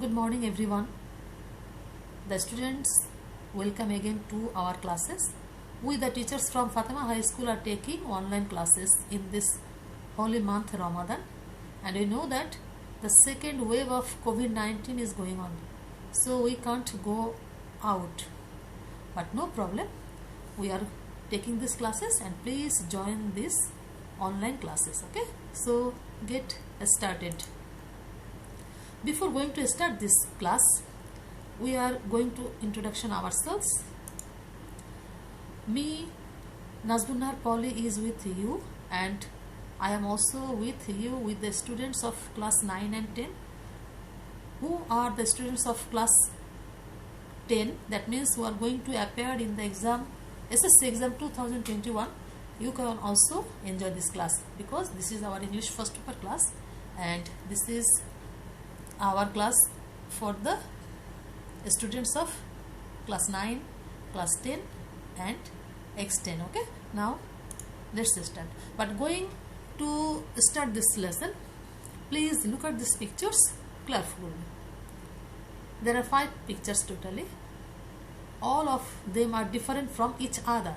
Good morning everyone. The students, welcome again to our classes. We the teachers from Fatima High School are taking online classes in this holy month Ramadan, and we know that the second wave of COVID-19 is going on, so we can't go out, but no problem, we are taking these classes and please join these online classes. Okay, so get started. Before going to start this class, we are going to introduction ourselves. Me, Nazbunar Polly, is with you, and I am also with you with the students of class 9 and 10 who are the students of class 10, that means who are going to appear in the exam SSC exam 2021. You can also enjoy this class because this is our English first paper class, and this is our class for the students of class 9, class 10 and X10. Okay, now let's start. But going to start this lesson, please look at these pictures carefully. There are 5 pictures totally. All of them are different from each other.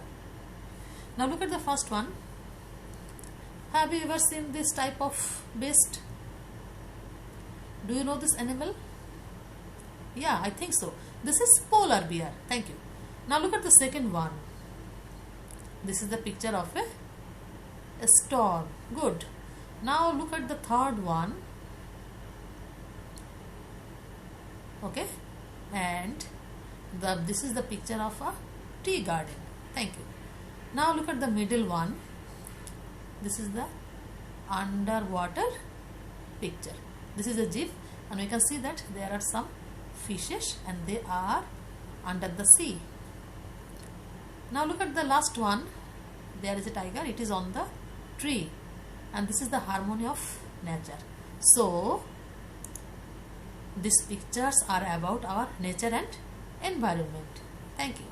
Now look at the first one. Have you ever seen this type of beast? Do you know this animal? Yeah, I think so. This is polar bear. Thank you. Now look at the second one. This is the picture of a storm. Good. Now look at the third one. Okay. And this is the picture of a tea garden. Thank you. Now look at the middle one. This is the underwater picture. This is a GIF, and we can see that there are some fishes and they are under the sea. Now look at the last one. There is a tiger. It is on the tree, and this is the harmony of nature. So these pictures are about our nature and environment. Thank you.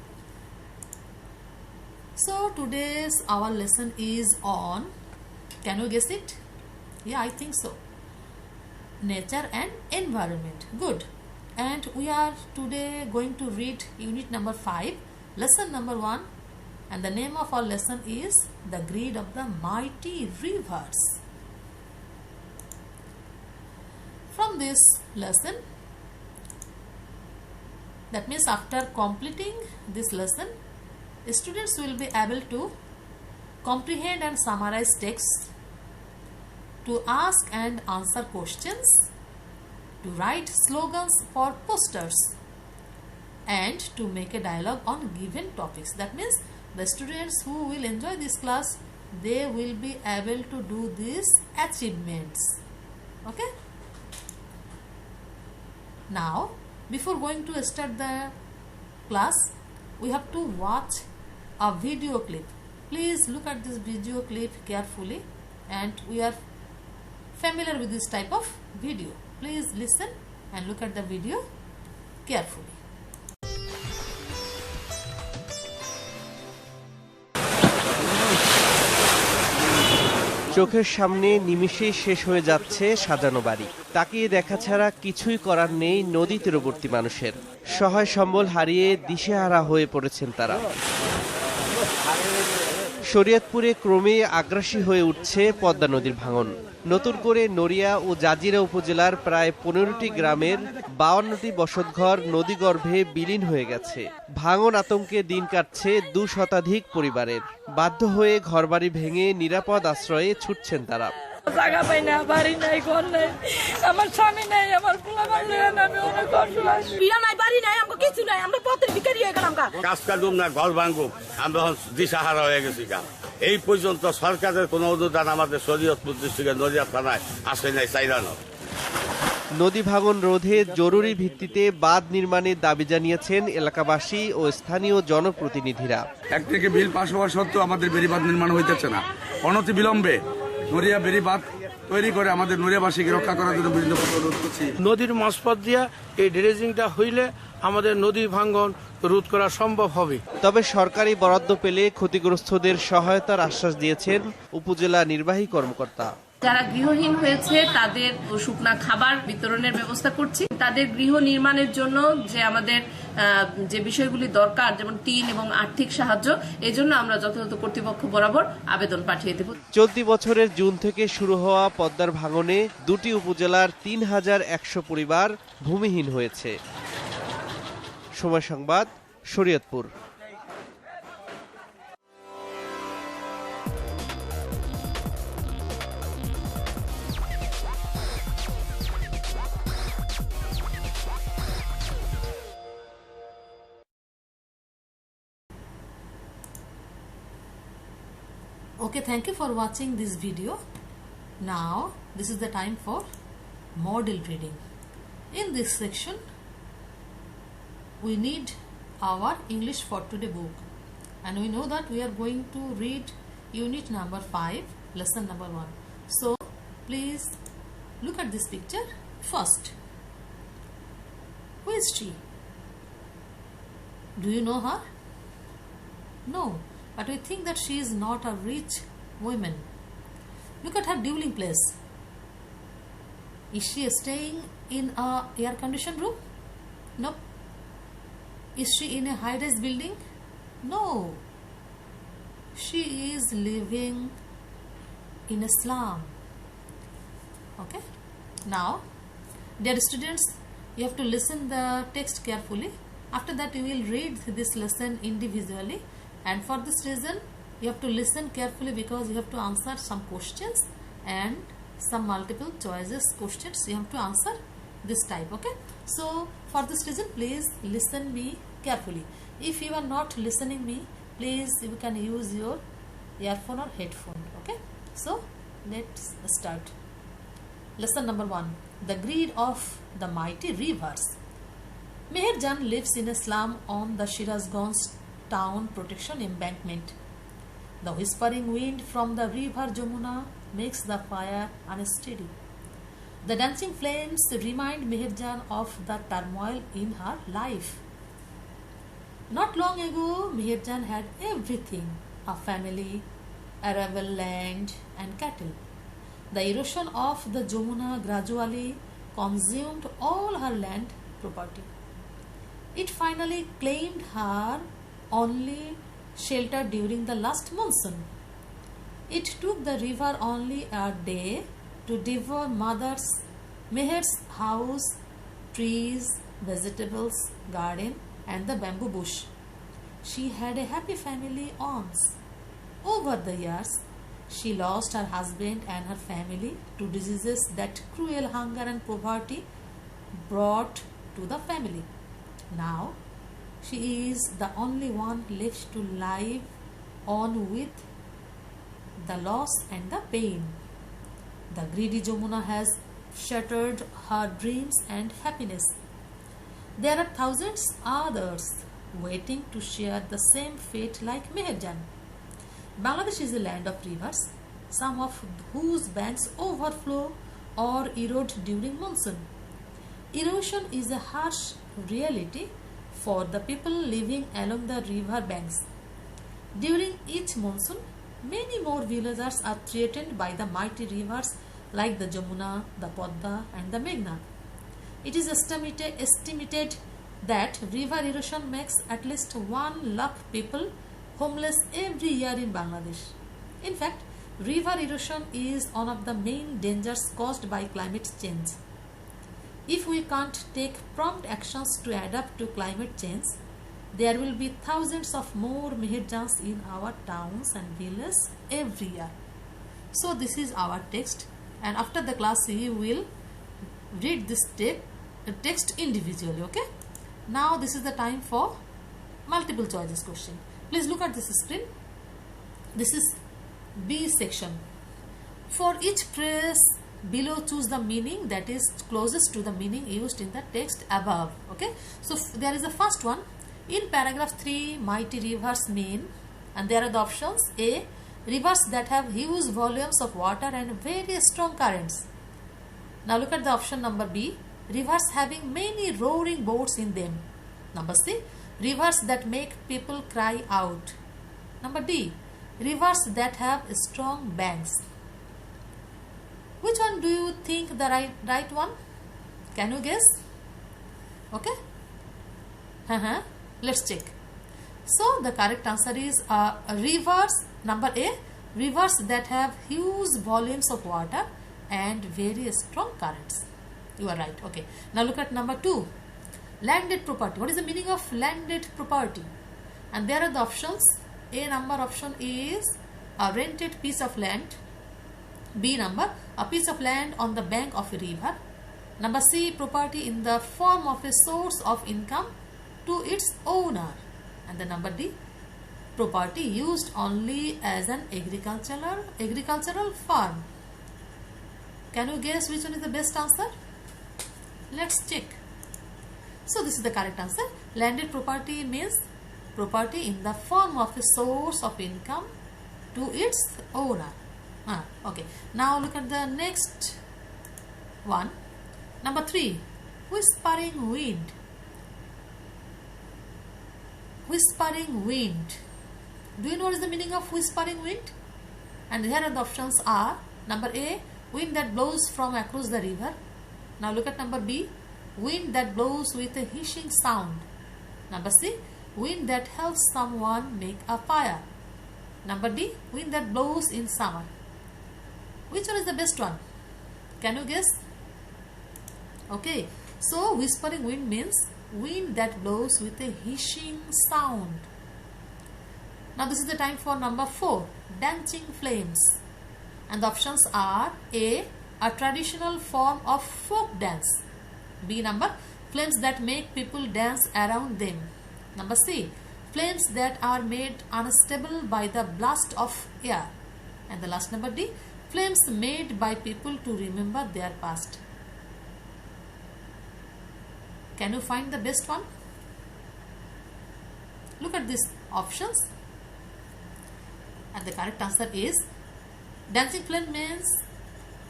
So today's our lesson is on, can you guess it? Yeah, I think so. Nature and environment. Good. And we are today going to read unit number 5, lesson number 1, and the name of our lesson is The Greed of the Mighty Rivers. From this lesson, that means after completing this lesson, students will be able to comprehend and summarize texts, to ask and answer questions, to write slogans for posters, and to make a dialogue on given topics. That means the students who will enjoy this class, they will be able to do these achievements. Okay. Now, before going to start the class, we have to watch a video clip. Please look at this video clip carefully, and we are familiar with this type of video. Please listen and look at the video carefully. চোখের সামনে নিমিষেই শেষ হয়ে যাচ্ছে সাজানো বাড়ি। তাকিয়ে দেখা ছাড়া কিছুই করার নেই নদী তীরবর্তী মানুষের। সহায় সম্বল হারিয়ে দিশেহারা হয়ে পড়েছেন তারা। শরীয়তপুরে ক্রমে আগ্রাসী হয়ে উঠছে পদ্মা নদীর ভাঙন। নতুন করে নড়িয়া ও জাজিরা উপজেলার প্রায় 15টি গ্রামের 52টি বসতঘর নদীগর্ভে বিলীন হয়ে গেছে। ভাঙন আতঙ্কে দিন কাটছে 2 শতাধিক পরিবারের। বাধ্য হয়ে ঘরবাড়ি ভেঙে নিরাপদ আশ্রয়ে ছুটছেন তারা। জায়গা পাই না, বাড়ি নাই, ঘর নাই, আমার স্বামী নাই, আমার পোলাপান নেন, আমি অনেক কষ্ট পাই। বিয়া নাই, বাড়ি নাই, আমাকে কিছু নাই, আমরা পথের ভিখারি হয়ে গেলাম। কাজ কাজুম না, ঘর ভাঙুম, আমরা দিশাহারা হয়ে গেছি। এই পর্যন্ত সরকারের কোনো অনুদান আমাদের শরীয়তপুর ডিস্ট্রিক্টের নড়িয়া থানায় আসে নাই, চাইরানো। নদী ভাঙন রোধে জরুরি ভিত্তিতে বাঁধ নির্মাণের দাবি জানিয়েছেন এলাকাবাসী ও স্থানীয় জনপ্রতিনিধিরা। একদিকে বিল পাস হওয়া সত্ত্বেও আমাদের বেড়িবাঁধ নির্মাণ হইতেছে না। অনতি বিলম্বে নড়িয়া বেড়িবাঁধ তৈরি করে আমাদের নড়িয়াবাসীকে রক্ষা করার জন্য বিভিন্ন অনুরোধ করছি। নদীর মাঝপথ দিয়া এই ড্রেজিংটা হইলে আমাদের নদী ভাঙন রোধ করা সম্ভব হবে। তবে সরকারি বরাদ্দ পেলে ক্ষতিগ্রস্তদের সহায়তার আশ্বাস দিয়েছেন উপজেলা নির্বাহী কর্মকর্তা। যারা গৃহহীন হয়েছে তাদের শুকনা খাবার বিতরণের ব্যবস্থা করছি। তাদের গৃহ নির্মাণের জন্য যে আমাদের যে বিষয়গুলি দরকার, যেমন টিন এবং আর্থিক সাহায্য, এজন্য আমরা যথাযথ কর্তৃপক্ষ বরাবর আবেদন পাঠিয়ে দেব। চলতি বছরের জুন থেকে শুরু হওয়া পদ্মার ভাঙনে দুটি উপজেলার ৩,১০০ পরিবার ভূমিহীন হয়েছে। সময় সংবাদ, Shariatpur. Okay, thank you for watching this video. Now this is the time for model reading. In this section we need our English for today book, and we know that we are going to read unit number 5, lesson number 1. So please look at this picture first. Who is she? Do you know her? No, but we think that she is not a rich woman. Look at her dwelling place. Is she staying in a air-conditioned room? No. Is she in a high-rise building? No. She is living in a slum. Okay. Now, dear students, you have to listen the text carefully. After that, you will read this lesson individually. And for this reason, you have to listen carefully because you have to answer some questions and some multiple choices questions you have to answer this type. Okay, so for this reason, please listen me carefully. If you are not listening me, please you can use your earphone or headphone. Okay, so let's start. Lesson number 1: the greed of the mighty rivers. Meherjan lives in a slum on the Shirazganj town protection embankment. The whispering wind from the river Jamuna makes the fire unsteady. The dancing flames remind Meherjan of the turmoil in her life. Not long ago, Meherjan had everything: a family, arable land and cattle. The erosion of the Jamuna gradually consumed all her land property. It finally claimed her only shelter during the last monsoon. It took the river only a day to devour Meher's house, trees, vegetables, garden and the bamboo bush. She had a happy family once. Over the years, she lost her husband and her family to diseases that cruel hunger and poverty brought to the family. Now, she is the only one left to live on with the loss and the pain. The greedy Jamuna has shattered her dreams and happiness. There are thousands others waiting to share the same fate like Meherjan. Bangladesh is a land of rivers, some of whose banks overflow or erode during monsoon. Erosion is a harsh reality for the people living along the river banks. During each monsoon, many more villagers are threatened by the mighty rivers like the Jamuna, the Padma and the Meghna. It is estimated that river erosion makes at least 1 lakh people homeless every year in Bangladesh. In fact, river erosion is one of the main dangers caused by climate change. If we can't take prompt actions to adapt to climate change, there will be thousands of more Meherjans in our towns and villages every year. So this is our text, and after the class you will read this text individually. Okay, now this is the time for multiple choices question. Please look at this screen. This is B section. For each phrase below, choose the meaning that is closest to the meaning used in the text above. Okay, so there is the first one. In paragraph 3, mighty rivers mean, and there are the options: A, rivers that have huge volumes of water and very strong currents. Now look at the option number B, rivers having many roaring boats in them. Number C, rivers that make people cry out. Number D, rivers that have strong banks. Which one do you think the right one? Can you guess? Okay. Let's check. So the correct answer is rivers. Number A, rivers that have huge volumes of water and very strong currents. You are right. Okay. Now look at number 2. Landed property. What is the meaning of landed property? And there are the options. A number option is a rented piece of land. B number, a piece of land on the bank of a river. Number C, property in the form of a source of income to its owner. And the number D, property used only as an agricultural farm. Can you guess which one is the best answer? Let's check. So this is the correct answer. Landed property means property in the form of a source of income to its owner. Okay. Now look at the next one. Number 3. Whispering wind. Whispering wind. Do you know what is the meaning of whispering wind? And here are the options are number A, wind that blows from across the river. Now look at number B, wind that blows with a hissing sound. Number C, wind that helps someone make a fire. Number D, wind that blows in summer. Which one is the best one? Can you guess? Okay, so whispering wind means wind that blows with a hissing sound. Now this is the time for number 4, dancing flames. And the options are A, a traditional form of folk dance. B number, flames that make people dance around them. Number C, flames that are made unstable by the blast of air. And the last number D, flames made by people to remember their past. Can you find the best one? Look at these options. And the correct answer is dancing flame means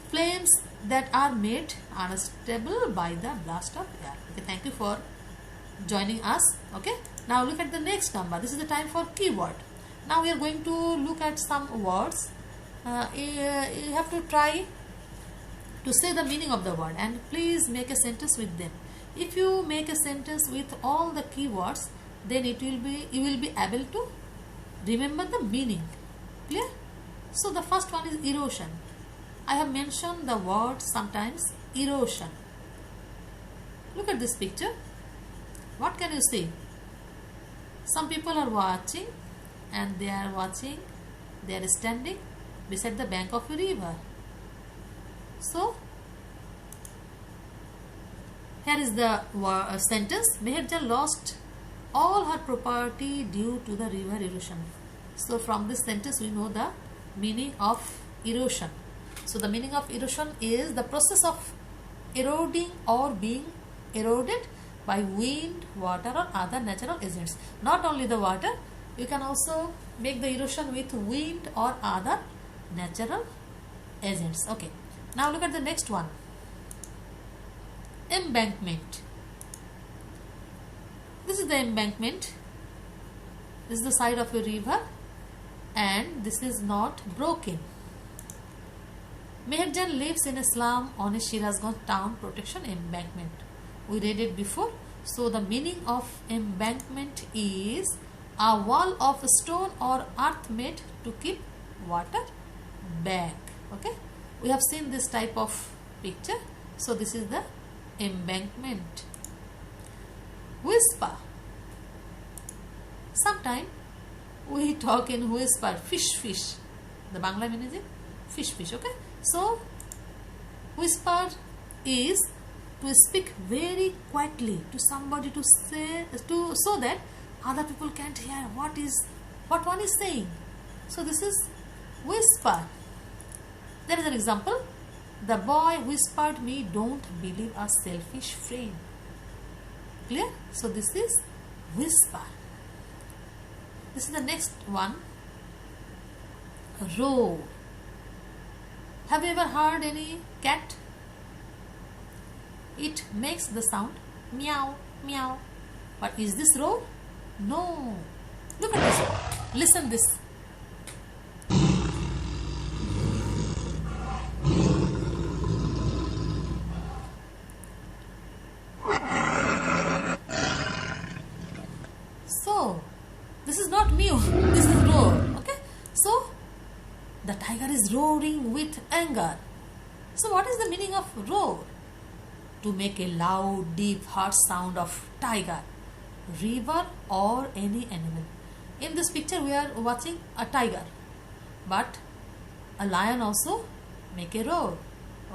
flames that are made unstable by the blast of air. Okay, thank you for joining us. Okay, now look at the next number. This is the time for keyword. Now we are going to look at some words. You have to try to say the meaning of the word and please make a sentence with them. If you make a sentence with all the keywords, then you will be able to remember the meaning. Clear? So the first one is erosion. I have mentioned the word sometimes, erosion. Look at this picture. What can you see? Some people are watching and they are standing beside the bank of a river. So here is the sentence. Meher Jan lost all her property due to the river erosion. So from this sentence we know the meaning of erosion. So the meaning of erosion is the process of eroding or being eroded by wind, water or other natural agents. Not only the water, you can also make the erosion with wind or other natural agents. Okay. Now look at the next one. Embankment. This is the embankment. This is the side of a river and this is not broken. Meher Jan lives in a slum on a Shirazganj town protection embankment. We read it before. So the meaning of embankment is a wall of stone or earth made to keep water back. Okay, we have seen this type of picture. So this is the embankment. Whisper. Sometimes we talk in whisper. Fish. The Bangla meaning is fish. Okay. So whisper is to speak very quietly to somebody so that other people can't hear what one is saying. So this is whisper. There is an example. The boy whispered me, don't believe a selfish friend. Clear? So this is whisper. This is the next one. Roar. Have you ever heard any cat? It makes the sound meow, meow. But is this roar? No. Look at this. Listen this. is roaring with anger. So what is the meaning of roar? To make a loud, deep, harsh sound of tiger, river or any animal. In this picture we are watching a tiger, but a lion also make a roar,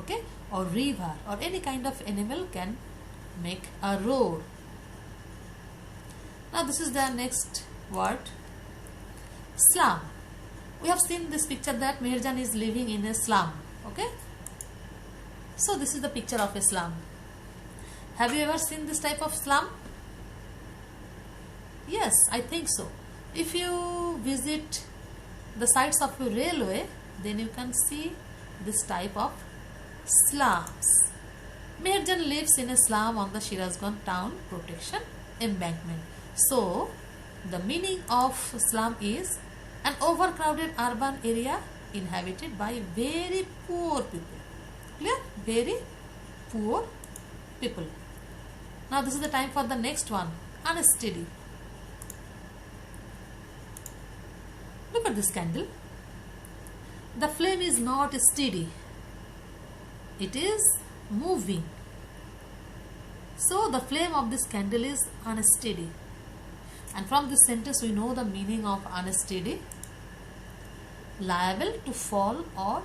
okay, or river or any kind of animal can make a roar. Now this is the next word, slum. We have seen this picture that Meherjan is living in a slum, okay. So this is the picture of a slum. Have you ever seen this type of slum? Yes, I think so. If you visit the sites of a railway, then you can see this type of slums. Meherjan lives in a slum on the Shirazganj town protection embankment. So the meaning of slum is an overcrowded urban area inhabited by very poor people. Clear? Very poor people. Now this is the time for the next one, unsteady. Look at this candle. The flame is not steady. It is moving. So the flame of this candle is unsteady. And from this sentence we know the meaning of unsteady. Liable to fall or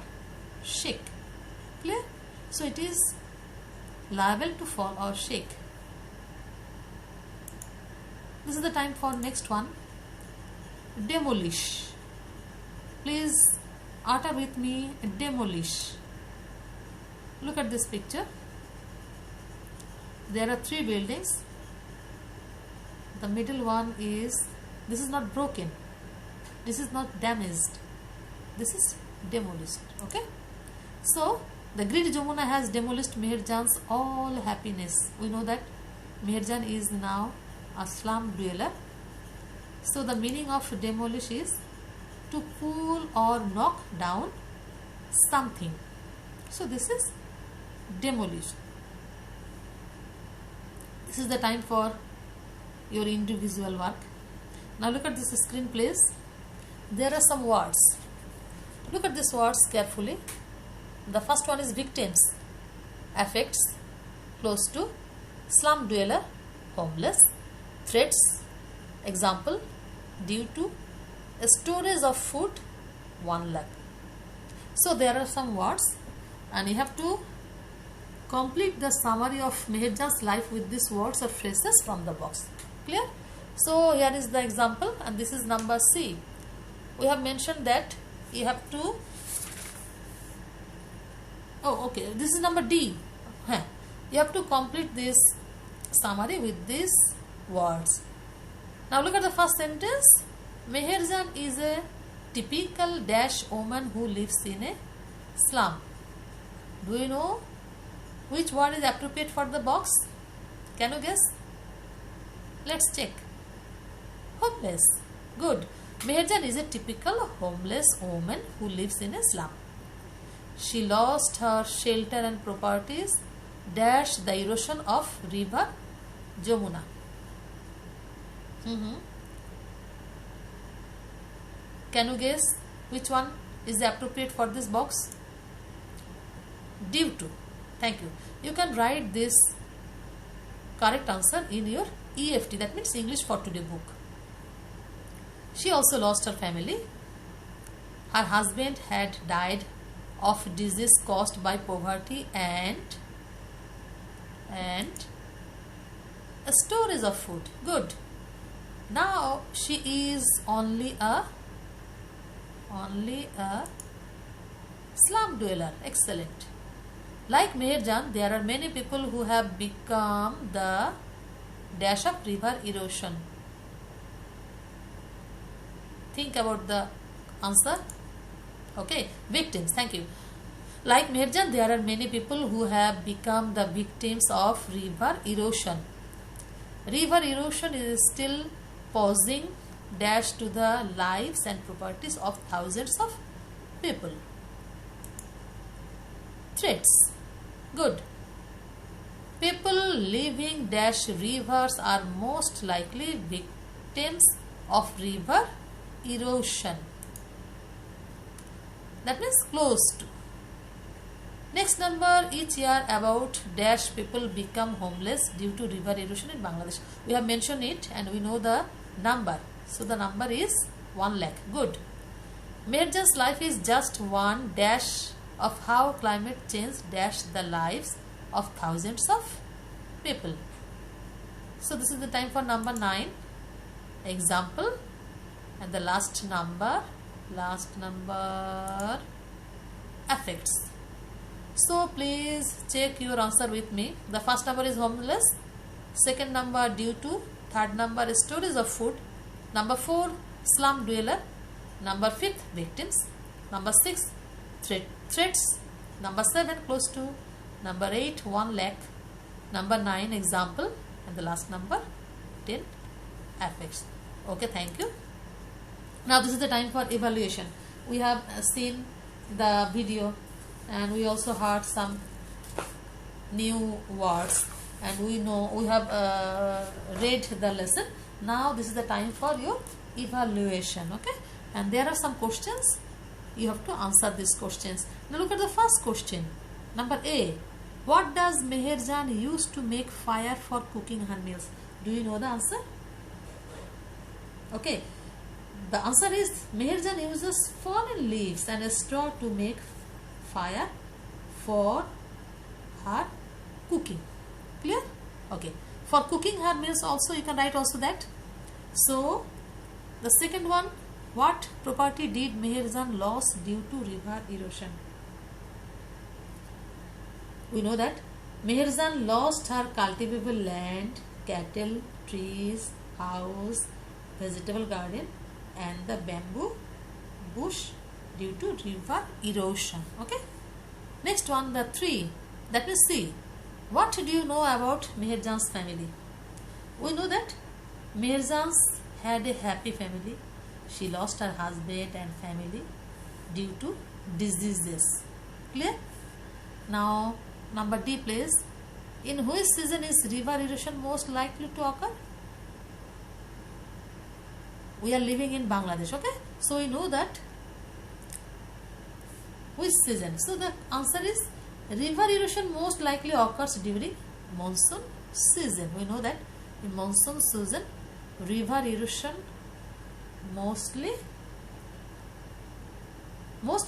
shake. Clear? So it is liable to fall or shake. This is the time for next one, demolish. Please utter with me, demolish. Look at this picture. There are three buildings. The middle one is, this is not broken, this is not damaged, this is demolished, okay. So the great Jamuna has demolished Meherjan's all happiness. We know that Meherjan is now a slum dweller. So the meaning of demolish is to pull or knock down something. So this is demolish. This is the time for your individual work. Now look at this screen please. There are some words. Look at these words carefully. The first one is victims, affects, close to, slum dweller, homeless, threats, example, due to, a storage of food, 1 lakh. So there are some words and you have to complete the summary of Meherjan's life with these words or phrases from the box. Clear? So here is the example and this is number C. We have mentioned that you have to, oh okay, this is number D. You have to complete this summary with these words. Now look at the first sentence. Meherjan is a typical dash woman who lives in a slum. Do you know which word is appropriate for the box? Can you guess? Let's check. Homeless. Good. Meherjan is a typical homeless woman who lives in a slum. She lost her shelter and properties dash the erosion of river Jamuna. Can you guess which one is appropriate for this box? Due to. Thank you. You can write this correct answer in your EFT, that means English for Today book. She also lost her family. Her husband had died of disease caused by poverty and a storage of food. Good. Now she is only a slum dweller. Excellent. Like Meherjan, there are many people who have become the dash of river erosion. Think about the answer. Okay, victims. Thank you. Like Meherjan, there are many people who have become the victims of river erosion. River erosion is still posing dash to the lives and properties of thousands of people. Threats. Good. People living dash rivers are most likely victims of river erosion. That means close to. Next number, each year about dash people become homeless due to river erosion in Bangladesh. We have mentioned it and we know the number. So the number is 1 lakh. Good. Meherjan's life is just one dash of how climate change dashed the lives of thousands of people. So this is the time for number 9. Example. And the last number affects. So please check your answer with me. The first number is homeless, second number due to, third number storage of food, number 4 slum dweller, number 5 victims, number 6 threats, number 7 close to, number 8 1 lakh, number 9 example, and the last number 10 affects. Okay, thank you. Now this is the time for evaluation. We have seen the video and we also heard some new words and we have read the lesson. Now this is the time for your evaluation. Okay, and there are some questions. You have to answer these questions. Now look at the first question. Number A. What does Meherjan use to make fire for cooking her meals? Do you know the answer? Okay. The answer is Meherjan uses fallen leaves and a straw to make fire for her cooking. Clear? Okay. For cooking her meals also you can write also that. So the second one, what property did Meherjan lose due to river erosion? We know that Meherjan lost her cultivable land, cattle, trees, house, vegetable garden and the bamboo bush due to river erosion. Okay. Next one, the 3. That means C. What do you know about Meherjan's family? We know that Meherjan had a happy family. She lost her husband and family due to diseases. Clear? Now number D please. In which season is river erosion most likely to occur? We are living in Bangladesh, okay? So we know that which season. So the answer is river erosion most likely occurs during monsoon season. We know that in monsoon season river erosion most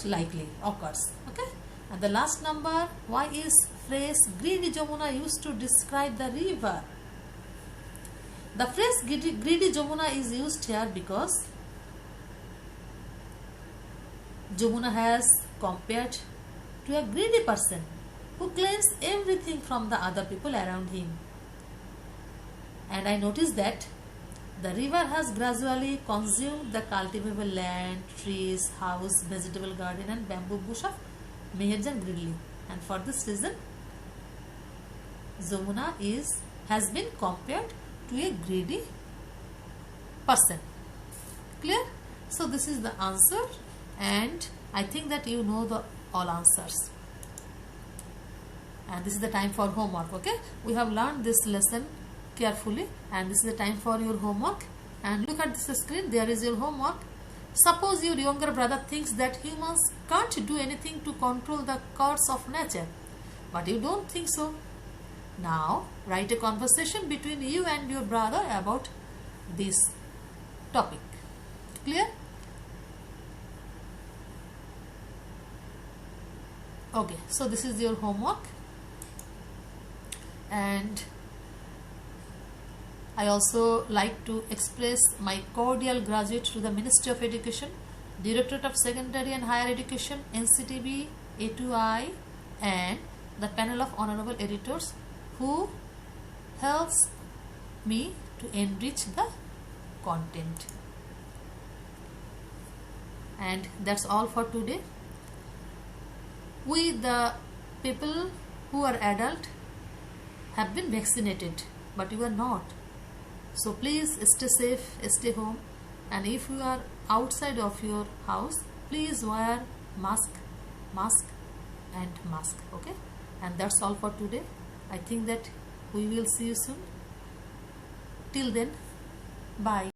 likely occurs. Okay. And the last number, why is phrase greedy Jamuna used to describe the river? The phrase greedy Jamuna is used here because Jamuna has compared to a greedy person who claims everything from the other people around him. And I noticed that the river has gradually consumed the cultivable land, trees, house, vegetable garden and bamboo bush of Meherjan greedily. And for this reason, Jamuna has been compared to a greedy person. Clear? So this is the answer and I think that you know the all answers. And this is the time for homework. Okay, we have learned this lesson carefully and this is the time for your homework. And look at this screen, there is your homework. Suppose your younger brother thinks that humans can't do anything to control the course of nature, but you don't think so. Now write a conversation between you and your brother about this topic. Clear? Okay, so this is your homework and I also like to express my cordial gratitude to the Ministry of Education, Directorate of Secondary and Higher Education, NCTB, A2I and the panel of honorable editors who helps me to enrich the content. And that's all for today. We the people who are adult have been vaccinated, but you are not. So please stay safe, stay home, and if you are outside of your house, please wear mask. Okay, and that's all for today. I think that we will see you soon. Till then, bye.